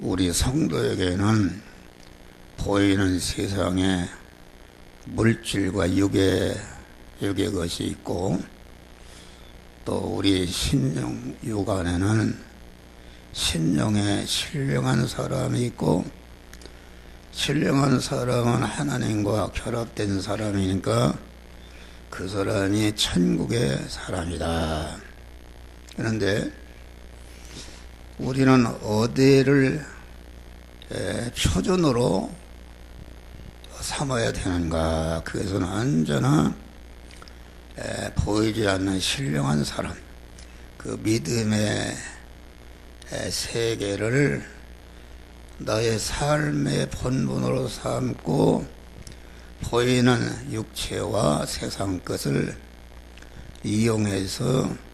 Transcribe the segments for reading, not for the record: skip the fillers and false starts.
우리 성도에게는 보이는 세상에 물질과 육의 것이 있고, 또 우리 신령 육 안에는 신령의 신령한 사람이 있고, 신령한 사람은 하나님과 결합된 사람이니까 그 사람이 천국의 사람이다. 그런데 우리는 어디를 표준으로 삼아야 되는가? 그것은 언제나 보이지 않는 신령한 사람, 그 믿음의 세계를 나의 삶의 본분으로 삼고 보이는 육체와 세상 것을 이용해서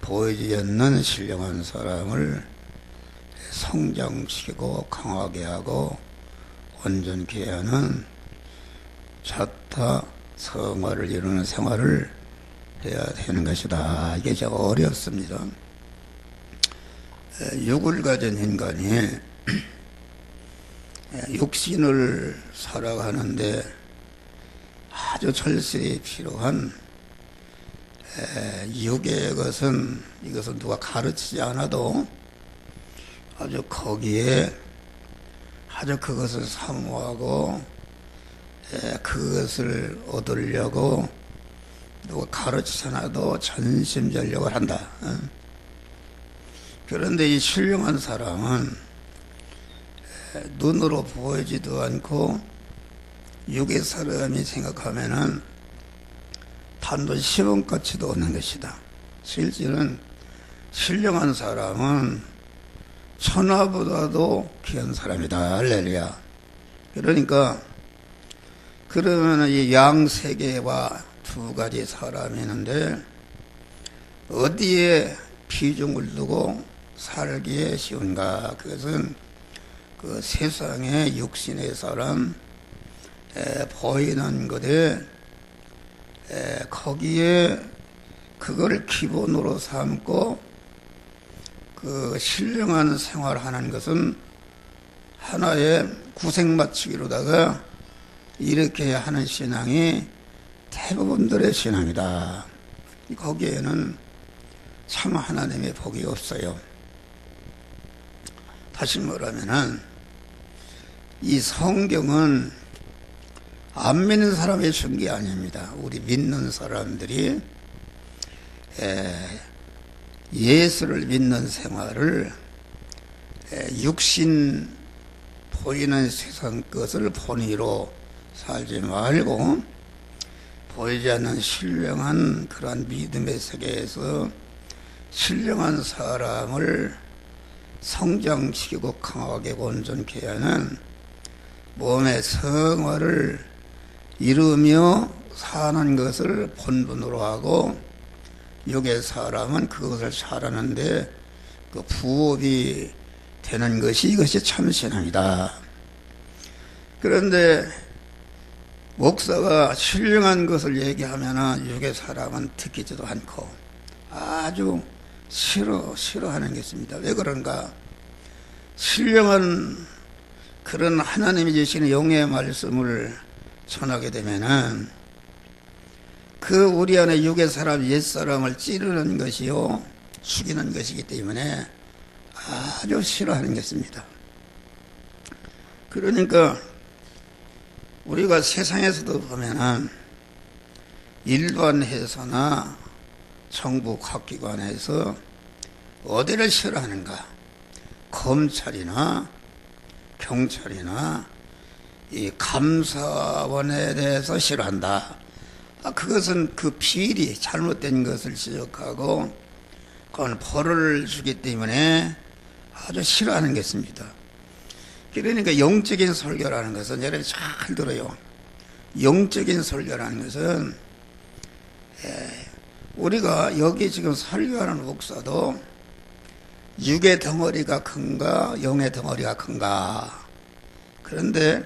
보이지 않는 신령한 사람을 성장시키고 강하게 하고 온전케 하는 자타 성화를 이루는 생활을 해야 되는 것이다. 이게 참 어렵습니다. 육을 가진 인간이 육신을 살아가는데 아주 절실히 필요한 육의 것은, 이것은 누가 가르치지 않아도 아주 거기에 아주 그것을 사모하고 그것을 얻으려고 누가 가르치지 않아도 전심전력을 한다. 그런데 이 신령한 사람은 눈으로 보이지도 않고 육의 사람이 생각하면은 단돈 10원가치도 없는 것이다. 실제는 신령한 사람은 천하보다도 귀한 사람이다. 할렐루야. 그러니까 그러면 이 양세계와 두 가지 사람이 있는데 어디에 비중을 두고 살기에 쉬운가? 그것은 그 세상의 육신의 사람, 보이는 것에 거기에 그걸 기본으로 삼고 그 신령한 생활하는 것은 하나의 구색 맞추기로다가 이렇게 하는 신앙이 대부분들의 신앙이다. 거기에는 참 하나님의 복이 없어요. 다시 말하면은 이 성경은 안 믿는 사람이 준 게 아닙니다. 우리 믿는 사람들이 예수를 믿는 생활을 육신 보이는 세상 것을 본의로 살지 말고 보이지 않는 신령한 그러한 믿음의 세계에서 신령한 사람을 성장시키고 강하게 온전케 하는 몸의 성화를 이루며 사는 것을 본분으로 하고 육의 사람은 그것을 잘하는데 그 부업이 되는 것이 이것이 참신앙이다. 그런데 목사가 신령한 것을 얘기하면 육의 사람은 듣기지도 않고 아주 싫어하는 것입니다. 왜 그런가? 신령한 그런 하나님이 주시는 영의 말씀을 전하게 되면은 그 우리 안에 육의 사람, 옛사람을 찌르는 것이요 죽이는 것이기 때문에 아주 싫어하는 것입니다. 그러니까 우리가 세상에서도 보면은 일반 회사나 정부 각 기관에서 어디를 싫어하는가? 검찰이나 경찰이나 이 감사원에 대해서 싫어한다. 그것은 그 비리, 잘못된 것을 지적하고 그건 벌을 주기 때문에 아주 싫어하는 것입니다. 그러니까 영적인 설교라는 것은 여러분이 잘 들어요. 영적인 설교라는 것은 우리가 여기 지금 설교하는 목사도 육의 덩어리가 큰가 영의 덩어리가 큰가? 그런데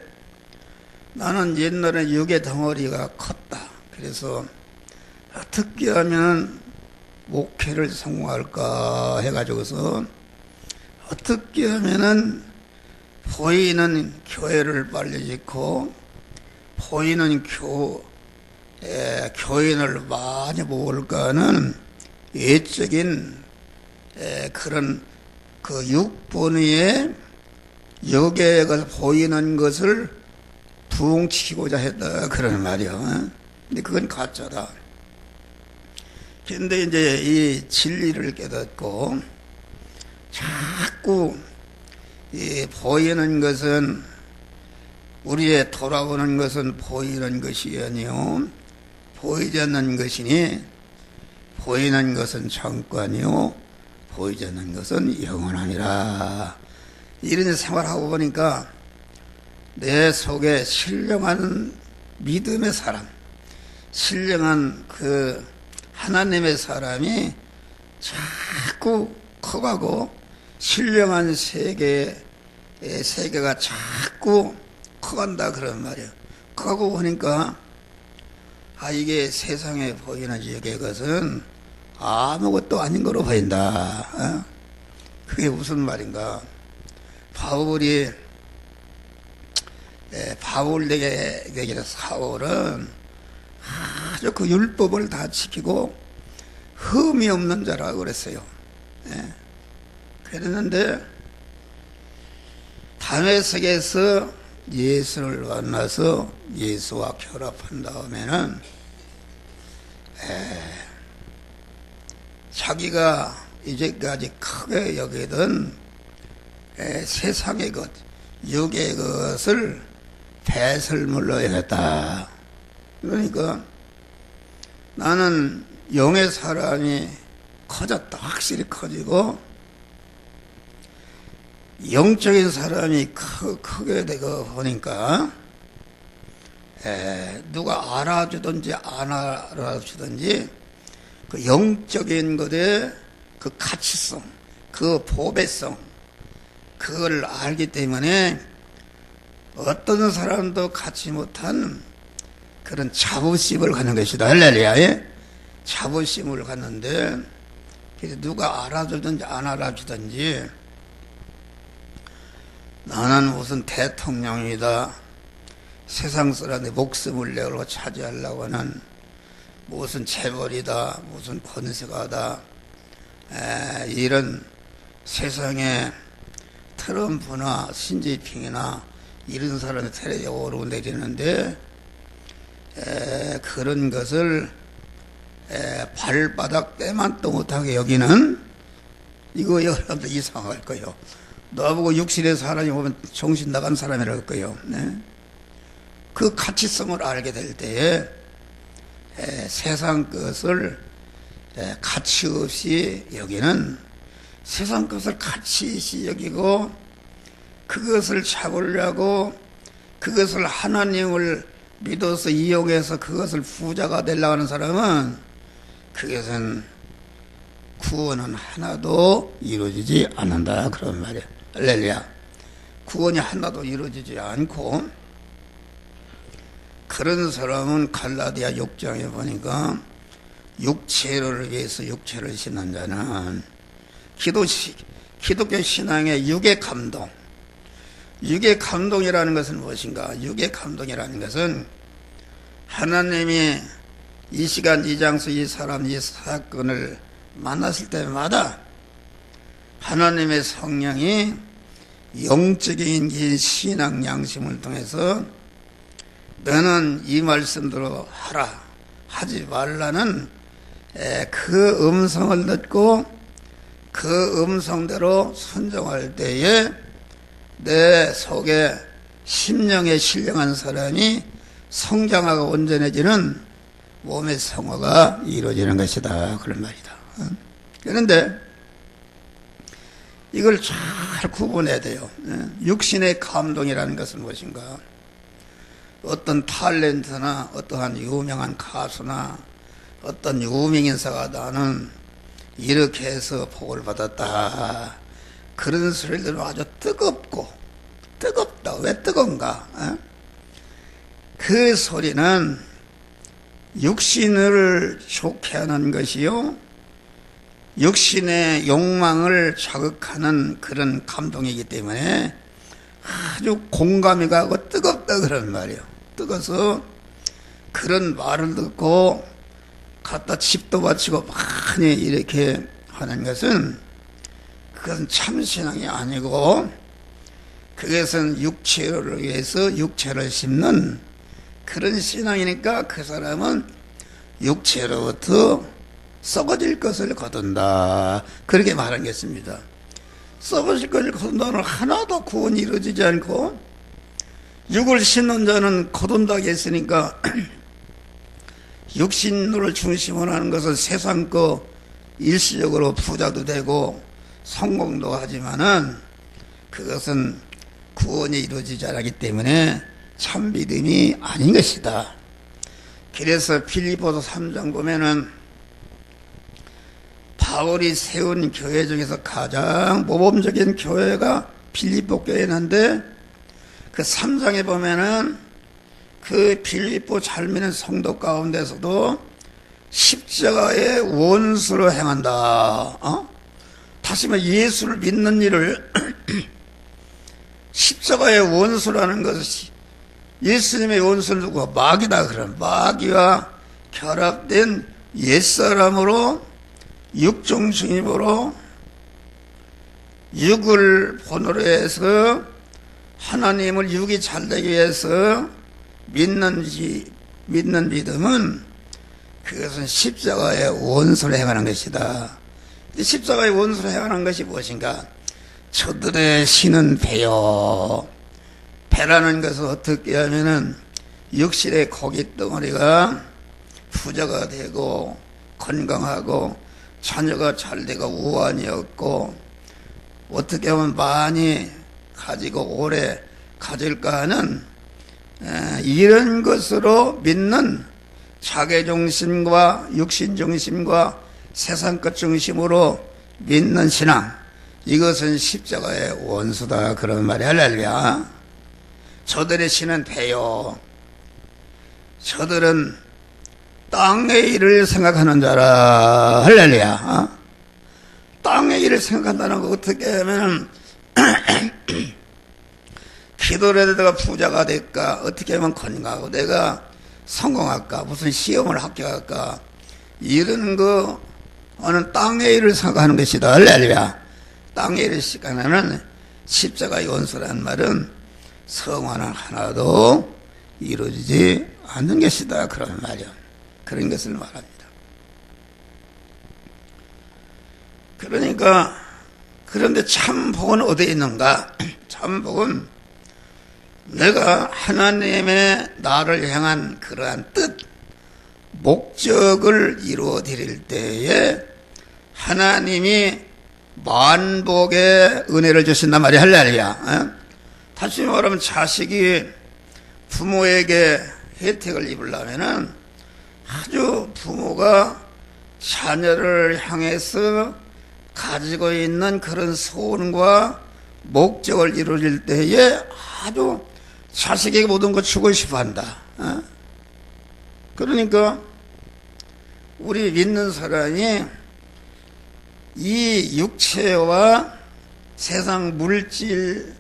나는 옛날에 육의 덩어리가 컸다. 그래서 어떻게 하면 목회를 성공할까 해가지고서 어떻게 하면은 보이는 교회를 빨리 짓고 보이는 교인을 많이 모을까 하는 외적인 그런 그 육본위의 여객을 보이는 것을 부흥시키고자 했다 그러는 말이야. 근데 그건 가짜다. 근데 이제 이 진리를 깨닫고 자꾸 이 보이는 것은 우리의 돌아오는 것은 보이는 것이 아니요 보이지 않는 것이니 보이는 것은 잠깐이요 보이지 않는 것은 영원하니라. 이런 생활하고 보니까 내 속에 신령한 믿음의 사람, 신령한 그 하나님의 사람이 자꾸 커가고 신령한 세계가 자꾸 커간다 그런 말이에요. 커가고 보니까 이게 세상에 보이는 이게 것은 아무것도 아닌 거로 보인다. 그게 무슨 말인가? 바울에게 사울은 아주 그 율법을 다 지키고 흠이 없는 자라고 그랬어요. 그랬는데 다메섹에서 예수를 만나서 예수와 결합한 다음에는 자기가 이제까지 크게 여기던 세상의 것, 육의 것을 배설물로 여겼다. 그러니까 나는 영의 사람이 커졌다. 확실히 커지고 영적인 사람이 크게 되고 보니까 누가 알아주든지 안 알아주든지 그 영적인 것의 그 가치성, 그 보배성, 그걸 알기 때문에 어떤 사람도 갖지 못한 그런 자부심을 갖는 것이다. 할렐루야. 자부심을 갖는데 그래서 누가 알아주든지 안 알아주든지 나는 무슨 대통령이다. 세상 사람의 목숨을 내고 차지하려고 하는 무슨 재벌이다. 무슨 권세가다. 이런 세상에 트럼프나 신지핑이나 이런 사람이 테레비에 오르고 내리는데 그런 것을 발바닥 때만도 못하게 여기는 이거 여러분들 이상할 거예요. 너보고 육신의 사람이 보면 정신 나간 사람이랄 거예요. 그 가치성을 알게 될 때에 세상 것을 가치 없이 여기는 세상 것을 가치 있이 여기고 그것을 잡으려고 그것을 하나님을 믿어서 이용해서 그것을 부자가 되려고 하는 사람은 그것은 구원은 하나도 이루어지지 않는다 그런 말이에요. 할렐루야. 구원이 하나도 이루어지지 않고 그런 사람은 갈라디아 6장에 보니까 육체를 위해서 육체를 신는 자는 기독교 신앙의 육의 감동. 육의 감동이라는 것은 무엇인가? 육의 감동이라는 것은 하나님이 이 시간, 이 장소, 이 사람, 이 사건을 만났을 때마다 하나님의 성령이 영적인 신앙 양심을 통해서 너는 이 말씀대로 하라, 하지 말라는 그 음성을 듣고 그 음성대로 순종할 때에 내 속에 심령에 신령한 사람이 성장하고 온전해지는 몸의 성화가 이루어지는 것이다 그런 말이다. 그런데 이걸 잘 구분해야 돼요. 육신의 감동이라는 것은 무엇인가? 어떤 탤런트나 어떠한 유명한 가수나 어떤 유명인사가 나는 이렇게 해서 복을 받았다. 그런 소리를 들으면 아주 뜨겁다. 왜 뜨거운가? 그 소리는 육신을 좋게 하는 것이요, 육신의 욕망을 자극하는 그런 감동이기 때문에 아주 공감이 가고 뜨겁다 그런 말이에요. 뜨거서 그런 말을 듣고 갖다 집도 바치고 많이 이렇게 하는 것은 그것은 참신앙이 아니고 그것은 육체를 위해서 육체를 심는 그런 신앙이니까 그 사람은 육체로부터 썩어질 것을 거둔다. 그렇게 말하겠습니다. 썩어질 것을 거둔다는 하나도 구원이 이루어지지 않고 육을 심는 자는 거둔다고 했으니까 육신을 중심으로 하는 것은 세상 거 일시적으로 부자도 되고 성공도 하지만은 그것은 구원이 이루어지지 않기 때문에 참 믿음이 아닌 것이다. 그래서 빌립보서 3장 보면은 바울이 세운 교회 중에서 가장 모범적인 교회가 빌립보 교회인데 그 3장에 보면은 그 빌립보 잘 믿는 성도 가운데서도 십자가의 원수로 행한다. 다시 말해 예수를 믿는 일을 십자가의 원수라는 것이 예수님의 원수는 누구? 마귀다. 그런 마귀와 결합된 옛사람으로 육종주의로 육을 본으로 해서 하나님을 육이 잘되기 위해서 믿는 믿음은 그것은 십자가의 원수를 행하는 것이다. 십자가의 원수를 행하는 것이 무엇인가? 저들의 신은 배요. 배라는 것은 어떻게 하면은 육신의 고기 덩어리가 부자가 되고 건강하고 자녀가 잘 되고 우환이 없고 어떻게 하면 많이 가지고 오래 가질까 하는 이런 것으로 믿는 자기중심과 육신중심과 세상것 중심으로 믿는 신앙, 이것은 십자가의 원수다. 그런 말이 할렐루야. 저들의 신은 배요. 저들은 땅의 일을 생각하는 자라. 할렐루야. 땅의 일을 생각한다는 거 어떻게 하면 기도를 해도 내가 부자가 될까? 어떻게 하면 건강하고 내가 성공할까? 무슨 시험을 합격할까? 이런 거는 땅의 일을 생각하는 것이다. 할렐루야. 땅의 일을 생각하는 십자가의 원수라는 말은 성화는 하나도 이루어지지 않는 것이다. 그런 말이야. 그런 것을 말합니다. 그러니까 그런데 참복은 어디에 있는가? 참복은 내가 하나님의 나를 향한 그러한 뜻, 목적을 이루어 드릴 때에 하나님이 만복의 은혜를 주신단 말이야. 할렐루야. 다시 말하면 자식이 부모에게 혜택을 입으려면은 아주 부모가 자녀를 향해서 가지고 있는 그런 소원과 목적을 이루어질 때에 아주 자식에게 모든 걸 주고 싶어 한다. 그러니까 우리 믿는 사람이 이 육체와 세상 물질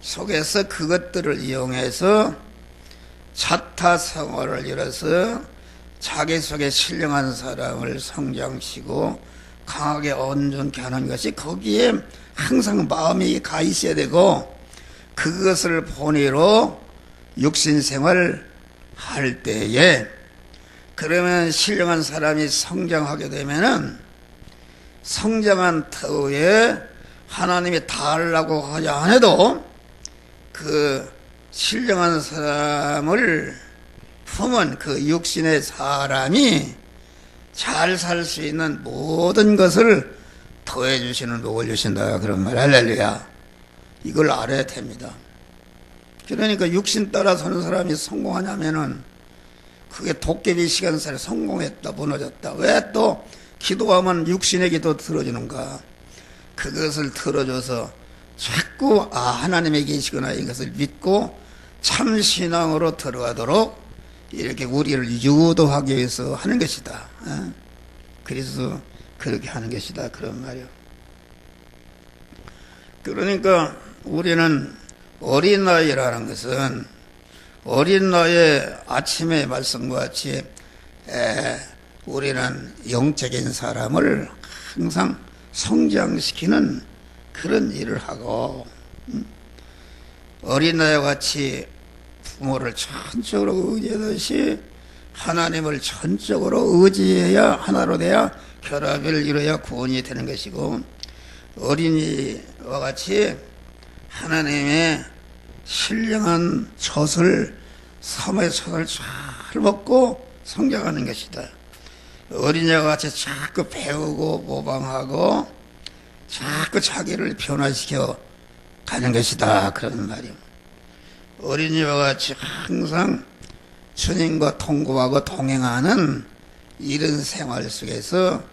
속에서 그것들을 이용해서 자타 생활을 이뤄서 자기 속에 신령한 사람을 성장시키고 강하게 온전케 하는 것이 거기에 항상 마음이 가 있어야 되고 그것을 본의로 육신생활을 할 때에 그러면 신령한 사람이 성장하게 되면은 성장한 터에 하나님이 다 하려고 하지 않아도 그 신령한 사람을 품은 그 육신의 사람이 잘 살 수 있는 모든 것을 더해 주시는 복을 주신다. 그런 말. 할렐루야. 이걸 알아야 됩니다. 그러니까 육신 따라 서는 사람이 성공하냐면은 그게 도깨비 시간살에 성공했다, 무너졌다. 왜 또 기도하면 육신의 기도 들어주는가? 그것을 들어줘서 자꾸 하나님이 계시구나 이것을 믿고 참신앙으로 들어가도록 이렇게 우리를 유도하기 위해서 하는 것이다. 그래서 그렇게 하는 것이다. 그런 말이요. 그러니까 우리는 어린 나이라는 것은 어린 나이에 아침에 말씀과 같이 우리는 영적인 사람을 항상 성장시키는 그런 일을 하고, 어린 나이와 같이 부모를 전적으로 의지하듯이 하나님을 전적으로 의지해야 하나로 돼야 결합을 이루어야 구원이 되는 것이고, 어린이와 같이 하나님의 신령한 젖을, 삶의 젖을 잘 먹고 성장하는 것이다. 어린이와 같이 자꾸 배우고 모방하고 자꾸 자기를 변화시켜 가는 것이다, 그런 말이요. 어린이와 같이 항상 주님과 동거하고 동행하는 이런 생활 속에서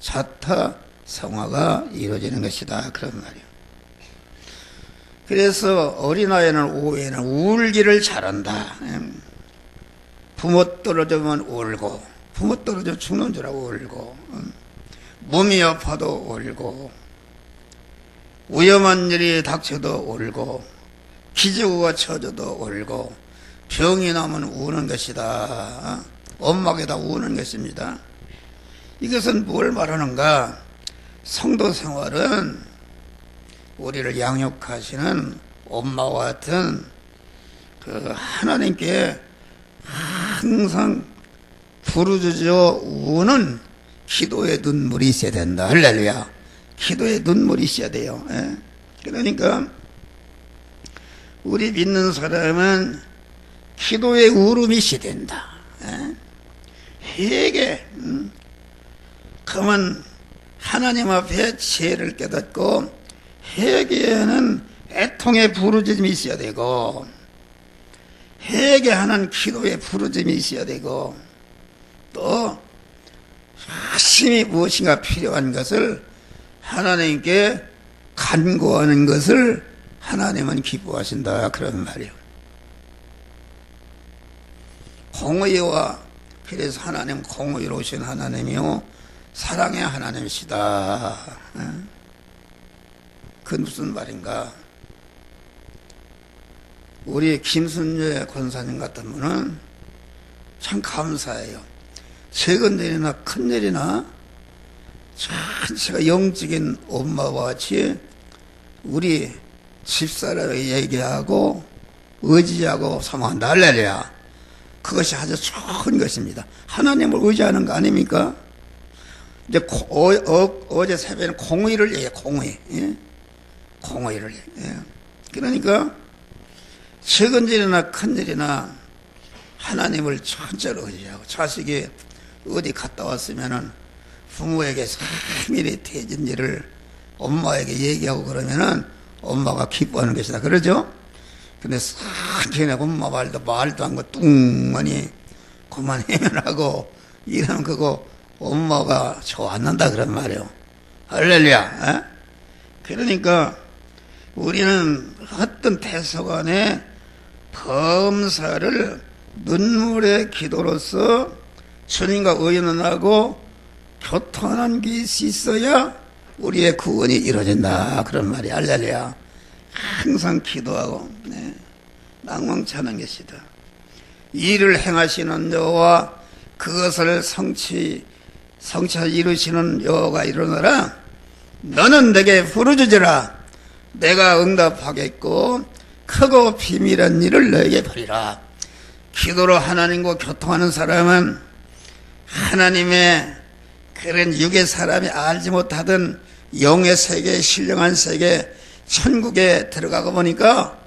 자타 성화가 이루어지는 것이다, 그런 말이요. 그래서 어린아이는 오후에는 울기를 잘한다. 부모 떨어지면 울고, 부모 떨어져 죽는 줄 알고 울고, 몸이 아파도 울고, 위험한 일이 닥쳐도 울고, 기저귀가 쳐져도 울고, 병이 나면 우는 것이다. 엄마에다 우는 것입니다. 이것은 뭘 말하는가? 성도 생활은 우리를 양육하시는 엄마와 같은 그 하나님께 항상 부르짖어 우는 기도의 눈물이 있어야 된다. 할렐루야. 기도의 눈물이 있어야 돼요. 그러니까 우리 믿는 사람은 기도의 울음이 있어야 된다. 회개. 그러면 하나님 앞에 죄를 깨닫고 회개하는 애통의 부르짖음이 있어야 되고, 회개하는 기도의 부르짖음이 있어야 되고, 또 열심히 무엇인가 필요한 것을 하나님께 간구하는 것을 하나님은 기뻐하신다, 그런 말이에요. 공의와, 그래서 하나님 공의로우신 하나님이요 사랑의 하나님이시다. 그 무슨 말인가? 우리 김순재 권사님 같은 분은 참 감사해요. 작은 일이나 큰 일이나 전체가 영적인 엄마와 같이 우리 집사람에게 얘기하고 의지하고 사모한다. 할렐루야. 그것이 아주 좋은 것입니다. 하나님을 의지하는 거 아닙니까? 이제 어제 새벽에는 공의를 얘기해. 공의. 공의를. 그러니까 작은 일이나 큰 일이나 하나님을 전적으로 의지하고, 자식이 어디 갔다 왔으면은 부모에게 상일이 태진 일을 엄마에게 얘기하고 그러면은 엄마가 기뻐하는 것이다. 그러죠? 근데 상쾌히 엄마 말도 안 거 뚱하니 그만 해면하고 이러면 그거 엄마가 좋아한다, 그런 말이에요. 할렐루야. 그러니까 우리는 어떤 대소간에 범사를 눈물의 기도로서 주님과 의논하고 교통하는 것이 있어야 우리의 구원이 이루어진다, 그런 말이. 할렐루야. 항상 기도하고 낭망차는 것이다. 일을 행하시는 여호와, 그것을 성취 이루시는 여호와가 이르노라. 너는 내게 부르짖으라. 내가 응답하겠고 크고 비밀한 일을 너에게 벌이라. 기도로 하나님과 교통하는 사람은 하나님의 그런 육의 사람이 알지 못하던 영의 세계, 신령한 세계, 천국에 들어가고 보니까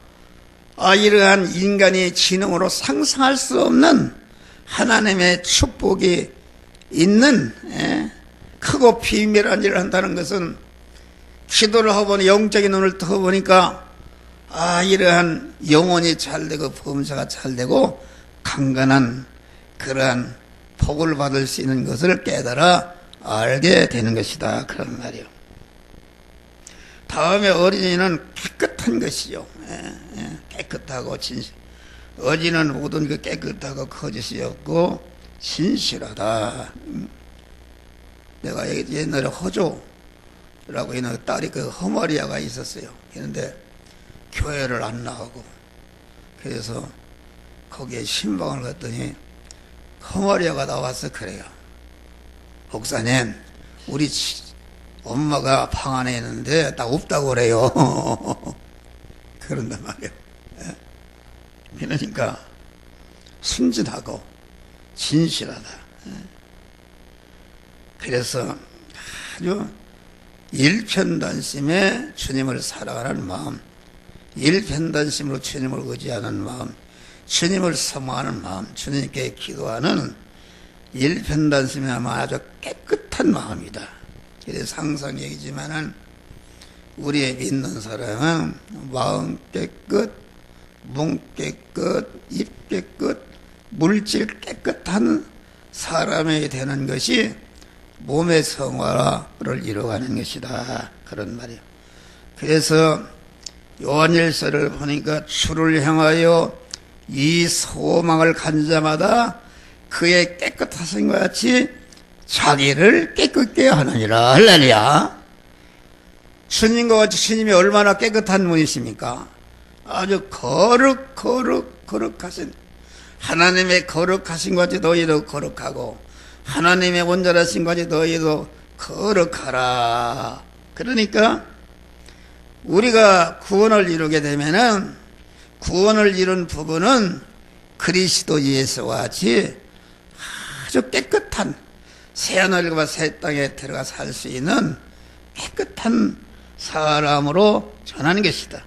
이러한 인간이 지능으로 상상할 수 없는 하나님의 축복이 있는 크고 비밀한 일을 한다는 것은, 기도를 하고 보니 영적인 눈을 떠보니까 이러한 영혼이 잘되고 범사가 잘되고 강건한 그러한 복을 받을 수 있는 것을 깨달아 알게 되는 것이다, 그런 말이요. 다음에 어린이는 깨끗한 것이요. 깨끗하고 진실. 어린이는 모든 그 깨끗하고 거짓이었고 진실하다. 내가 옛날에 허조라고 있는 딸이 그 허마리아가 있었어요. 그런데 교회를 안 나가고, 그래서 거기에 신방을 갔더니 허머리아가 나와서 그래요. 목사님, 우리 엄마가 방 안에 있는데 나 없다고 그래요. 그런단 말이에요. 그러니까 순진하고 진실하다. 그래서 아주 일편단심에 주님을 사랑하는 마음, 일편단심으로 주님을 의지하는 마음, 주님을 사모하는 마음, 주님께 기도하는 일편단심이 아마 아주 깨끗한 마음이다. 그래서 항상 얘기지만은 우리의 믿는 사람은 마음 깨끗, 몸 깨끗, 입 깨끗, 물질 깨끗한 사람이 되는 것이 몸의 성화를 이루어가는 것이다. 그런 말이에요. 그래서 요한일서를 보니까 주를 향하여 이 소망을 간 자마다 그의 깨끗하심과 같이 자기를 깨끗게 하느니라. 할렐루야. 주님과 같이 주님이 얼마나 깨끗한 분이십니까? 아주 거룩하신 하나님의 거룩하신 같이 너희도 거룩하고 하나님의 온전하신 같이 너희도 거룩하라. 그러니까 우리가 구원을 이루게 되면은 구원을 이룬 부분은 그리스도 예수와 같이 아주 깨끗한 새하늘과 새 땅에 들어가 살 수 있는 깨끗한 사람으로 전하는 것이다.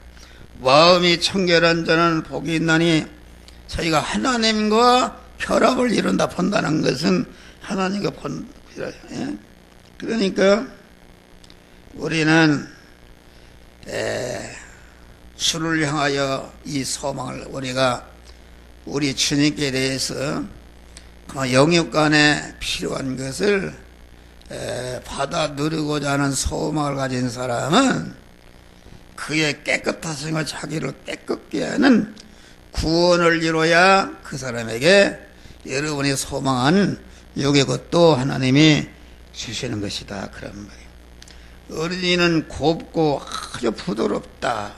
마음이 청결한 자는 복이 있나니 저희가 하나님과 결합을 이룬다 본다는 것은 하나님과 그러니까 우리는 주를 향하여 이 소망을 우리가 우리 주님께 대해서 영육간에 필요한 것을 받아 누리고자 하는 소망을 가진 사람은 그의 깨끗하심과 자기를 깨끗게 하는 구원을 이루어야 그 사람에게 여러분이 소망한 육의 것도 하나님이 주시는 것이다. 그런 말이에요. 어린이는 곱고 아주 부드럽다.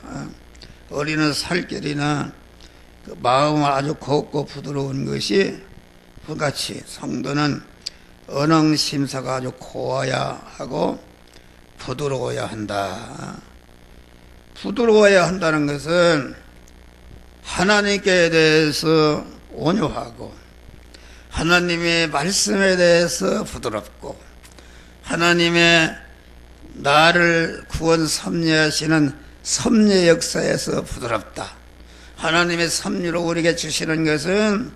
어린이는 살결이나 그 마음은 아주 곱고 부드러운 것이 그같이 성도는 언행심사가 아주 고와야 하고 부드러워야 한다. 부드러워야 한다는 것은 하나님께 대해서 온유하고 하나님의 말씀에 대해서 부드럽고 하나님의 나를 구원 섭리하시는 섭리 역사에서 부드럽다. 하나님의 섭리로 우리에게 주시는 것은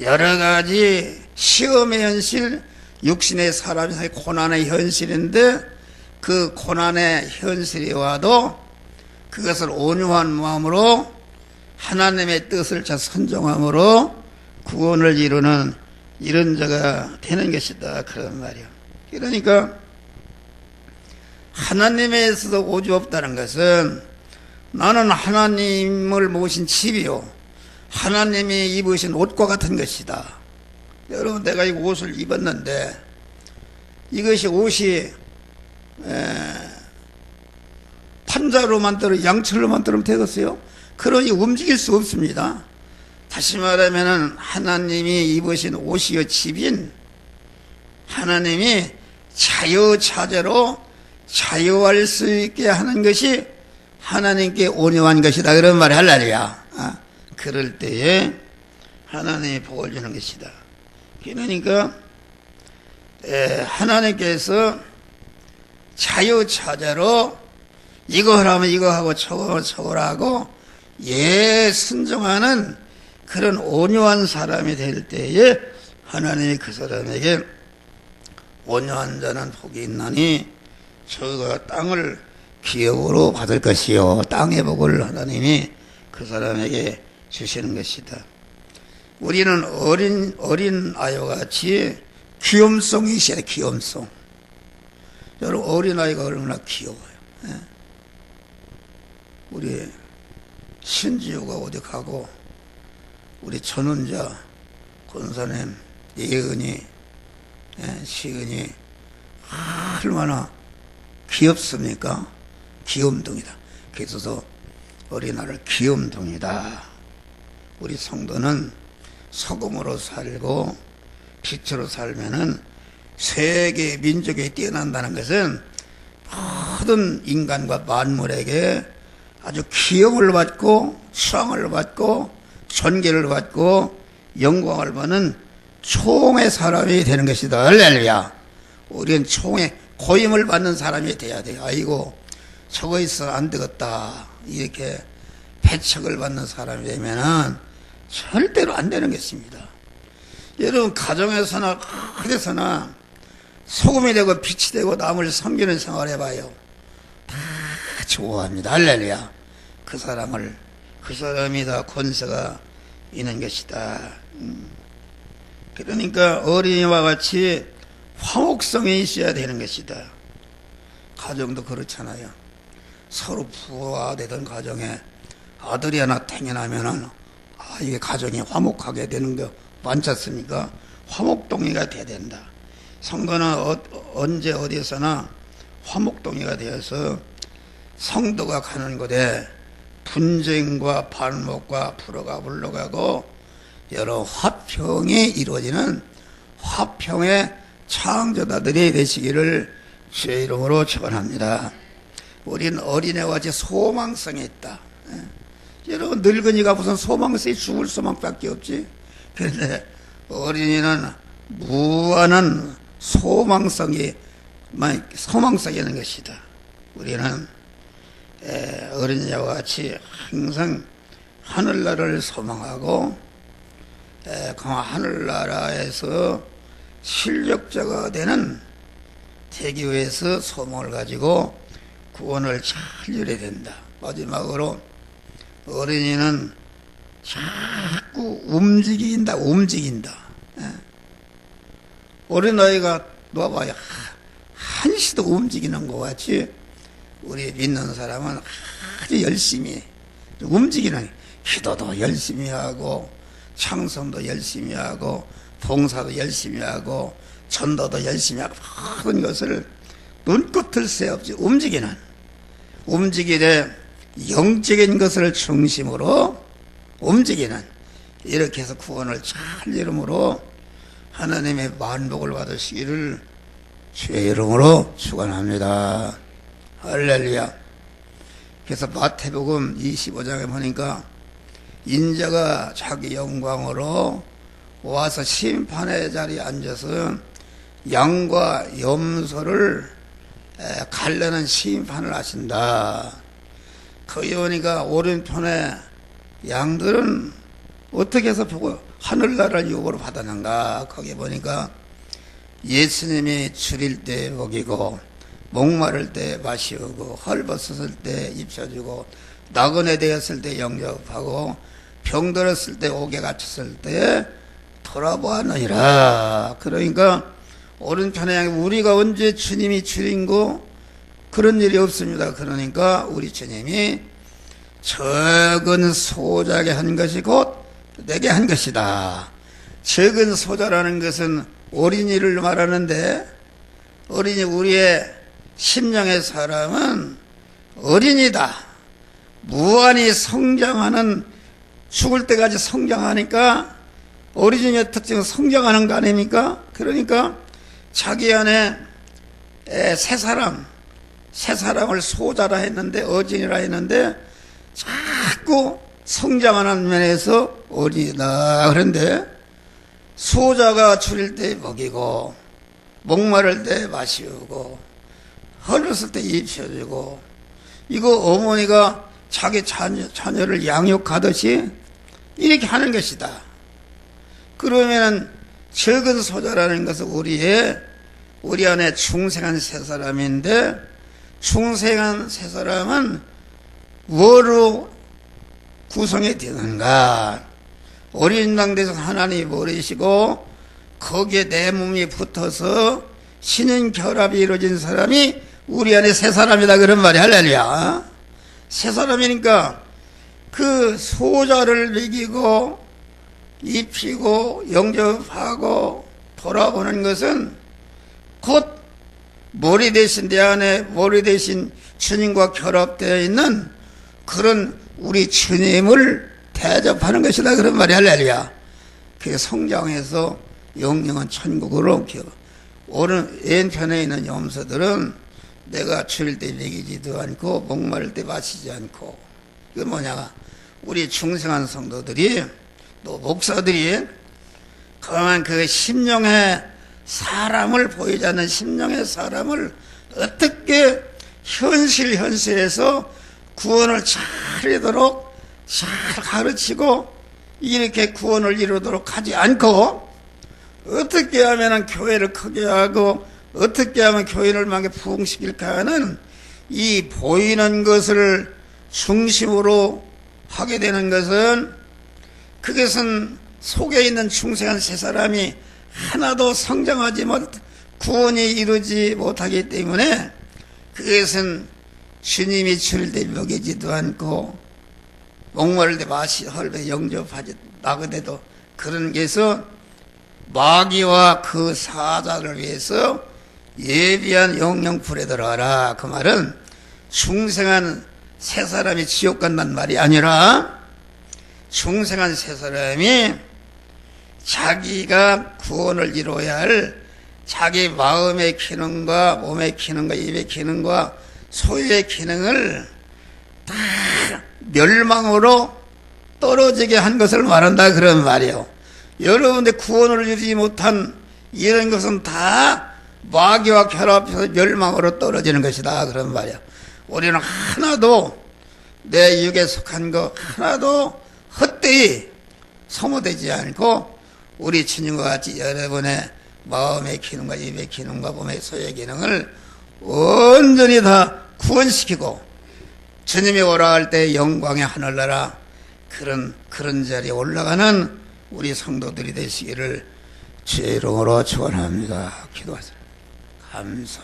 여러 가지 시험의 현실, 육신의 사람의 고난의 현실인데 그 고난의 현실이 와도 그것을 온유한 마음으로 하나님의 뜻을 잘 선정함으로 구원을 이루는 이런 자가 되는 것이다. 그런 말이요. 그러니까 하나님에서도 오주 없다는 것은 나는 하나님을 모신 집이요 하나님이 입으신 옷과 같은 것이다. 여러분, 내가 이 옷을 입었는데 이것이 옷이 판자로 만들어 양철로 만들면 되겠어요? 그러니 움직일 수 없습니다. 다시 말하면 하나님이 입으신 옷이요 집인 하나님이 자유자재로 자유할 수 있게 하는 것이 하나님께 온유한 것이다. 그런 말이 할렐루야. 그럴 때에 하나님이 복을 주는 것이다. 그러니까 하나님께서 자유자재로 이거 하라면 이거 하고 저거 하고 순종하는 그런 온유한 사람이 될 때에 하나님이 그 사람에게 온유한 자는 복이 있나니 저가 땅을 기업으로 받을 것이요 땅의 복을 하나님이 그 사람에게 주시는 것이다. 우리는 어린 아이와 같이 귀염성이 있어야 돼. 귀염성. 여러분, 어린아이가 얼마나 귀여워요. 우리 신지우가 어디 가고 우리 전원자 권사님 예은이 시은이 얼마나 귀엽습니까? 귀염둥이다. 그래서 어린아이를 귀염둥이다. 우리 성도는 소금으로 살고 빛으로 살면은 세계 민족에 뛰어난다는 것은 모든 인간과 만물에게 아주 기염을 받고 수왕을 받고 존귀를 받고 영광을 받는 총의 사람이 되는 것이다. 할렐루야. 우리는 총의 고임을 받는 사람이 돼야 돼요. 아이고 저거 있어 안 되겠다 이렇게 배척을 받는 사람이 되면은 절대로 안 되는 것입니다. 여러분 가정에서나 어디서나 소금이 되고 빛이 되고 남을 섬기는 생활 해봐요. 다 좋아합니다. 할렐루야. 그 사람이 다 권세가 있는 것이다. 그러니까 어린이와 같이 화목성이 있어야 되는 것이다. 가정도 그렇잖아요. 서로 부화되던 가정에 아들이 하나 태어나면은 이게 가정이 화목하게 되는 거 많지 않습니까? 화목동의가 돼야 된다. 성도는 언제 어디서나 화목동의가 되어서 성도가 가는 곳에 분쟁과 반목과 불어가 물러가고 여러 화평이 이루어지는 화평의 창조자들이 되시기를 주의 이름으로 축원합니다. 우리는 어린애와 같이 소망성이 있다. 여러분 늙은이가 무슨 소망성이 죽을 소망밖에 없지. 그런데 어린이는 무한한 소망성이 있는 것이다. 우리는 어린이와 같이 항상 하늘나라를 소망하고 그 하늘나라에서 실력자가 되기 위해서 소망을 가지고 구원을 잘 이뤄야 된다. 마지막으로 어린이는 자꾸 움직인다. 어린아이가 놓아봐야 한시도 움직이는 것 같이 우리 믿는 사람은 아주 열심히 움직이는, 기도도 열심히 하고 창성도 열심히 하고 봉사도 열심히 하고 전도도 열심히 하고 모든 것을 눈꽃을 새 없이 움직이되 영적인 것을 중심으로 움직이는, 이렇게 해서 구원을 잘 이름으로 하나님의 만복을 받으시기를 주의 이름으로 축원합니다. 할렐루야. 그래서 마태복음 25장에 보니까 인자가 자기 영광으로 와서 심판의 자리에 앉아서 양과 염소를 갈라는 심판을 하신다. 거기 보니까 오른편에 양들은 어떻게 해서 보고 하늘나라를 유업으로 받았는가. 거기 보니까 예수님이 줄일 때 먹이고 목마를 때 마시우고 헐벗었을 때 입혀주고 나그네 되었을 때 영접하고 병들었을 때 옥에 갇혔을 때 돌아보았느니라. 그러니까 오른편에 양이 우리가 언제 주님이 줄인고 그런 일이 없습니다. 그러니까 우리 주님이 적은 소자에게 한 것이 곧 내게 한 것이다. 적은 소자라는 것은 어린이를 말하는데, 어린이, 우리의 심령의 사람은 어린이다. 무한히 성장하는, 죽을 때까지 성장하니까 어린이의 특징은 성장하는 거 아닙니까? 그러니까 자기 안에 새 사람을 소자라 했는데, 어린이라 했는데 자꾸 성장하는 면에서 어린이다. 그런데 소자가 줄일 때 먹이고 목마를 때 마시우고 헐었을 때 입혀주고, 이거 어머니가 자기 자녀를 양육하듯이 이렇게 하는 것이다. 그러면은 적은 소자라는 것은 우리 안에 중생한 새 사람인데, 중생한 새 사람은 뭐로 구성이 되는가? 어린 당대에서 하나님이 버리시고 거기에 내 몸이 붙어서 신인 결합이 이루어진 사람이 우리 안에 새 사람이다. 그런 말이 할렐루야. 새 사람이니까 그 소자를 먹이고 입히고 영접하고 돌아보는 것은 곧 머리 대신 내 안에 머리 대신 주님과 결합되어 있는 그런 우리 주님을 대접하는 것이다 그런 말이 할렐루야. 그 성장해서 영영한 천국으로 오른 왼편에 있는 염소들은 내가 추울 때 먹이지도 않고 목마를 때 마시지 않고, 이건 뭐냐, 우리 중생한 성도들이 또 목사들이 그만 그 심령의 사람을 보이지 않는 심령의 사람을 어떻게 현실에서 구원을 잘 이루도록 잘 가르치고 이렇게 구원을 이루도록 하지 않고, 어떻게 하면 교회를 크게 하고 어떻게 하면 교회를 많게 부흥시킬까 하는 이 보이는 것을 중심으로 하게 되는 것은, 그것은 속에 있는 중생한 세 사람이 하나도 성장하지 못, 구원이 이루지 못하기 때문에, 그것은 주님이 줄 때 먹이지도 않고 목마를 때 헐배 영접하지 나그네도 그런 게서 마귀와 그 사자를 위해서 예비한 영영불에 들어가라. 그 말은 중생한 세 사람이 지옥 간다는 말이 아니라, 중생한 세 사람이 자기가 구원을 이루어야 할 자기 마음의 기능과 몸의 기능과 입의 기능과 소유의 기능을 다 멸망으로 떨어지게 한 것을 말한다 그런 말이에요. 여러분들 구원을 이루지 못한 이런 것은 다 마귀와 결합해서 멸망으로 떨어지는 것이다 그런 말이에요. 우리는 하나도 내 육에 속한 거 하나도 헛되이 소모되지 않고 우리 주님과 같이 여러분의 마음의 기능과 입의 기능과 몸의 소유의 기능을 온전히 다 구원시키고 주님이 오라 할 때 영광의 하늘나라 그런 자리에 올라가는 우리 성도들이 되시기를 주의 이름으로 축원합니다. 기도하세요. 감사.